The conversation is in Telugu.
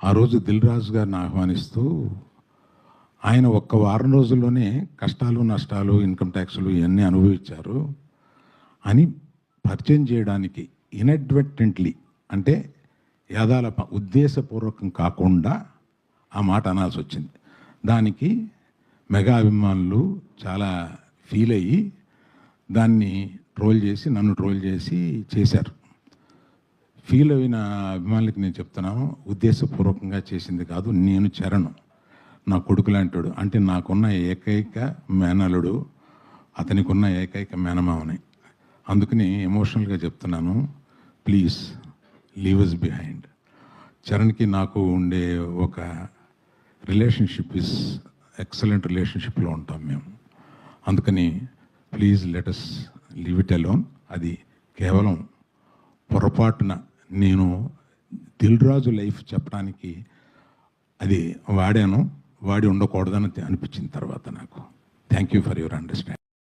ఆ రోజు దిల్ రాజు గారిని ఆహ్వానిస్తూ ఆయన ఒక్క వారం రోజుల్లోనే కష్టాలు నష్టాలు ఇన్కమ్ ట్యాక్స్లు ఇవన్నీ అనుభవించారు అని పరిచయం చేయడానికి ఇన్అడ్వర్టెంట్లీ అంటే యాదాల ఉద్దేశపూర్వకం కాకుండా ఆ మాట అనాల్సి వచ్చింది. దానికి మెగా అభిమానులు చాలా ఫీల్ అయ్యి దాన్ని నన్ను ట్రోల్ చేసి చేశారు. ఫీల్ అయిన అభిమానులకి నేను చెప్తున్నాను, ఉద్దేశపూర్వకంగా చేసింది కాదు. నేను చరణ్ నా కొడుకు లాంటాడు, అంటే నాకున్న ఏకైక మేనలుడు, అతనికి ఉన్న ఏకైక మేనమావని. అందుకని ఎమోషనల్గా చెప్తున్నాను, ప్లీజ్ లీవ్ అస్ బిహైండ్. చరణ్కి నాకు ఉండే ఒక రిలేషన్షిప్ ఇస్ ఎక్సలెంట్ రిలేషన్షిప్లో ఉంటాం మేము. అందుకని please let us leave it alone. అది కేవలం పొరపాటున నేను దిల్ రాజు లైఫ్ చెప్పడానికి అది వాడి ఉండకూడదని అనిపించిన తర్వాత నాకు. Thank you for your understanding.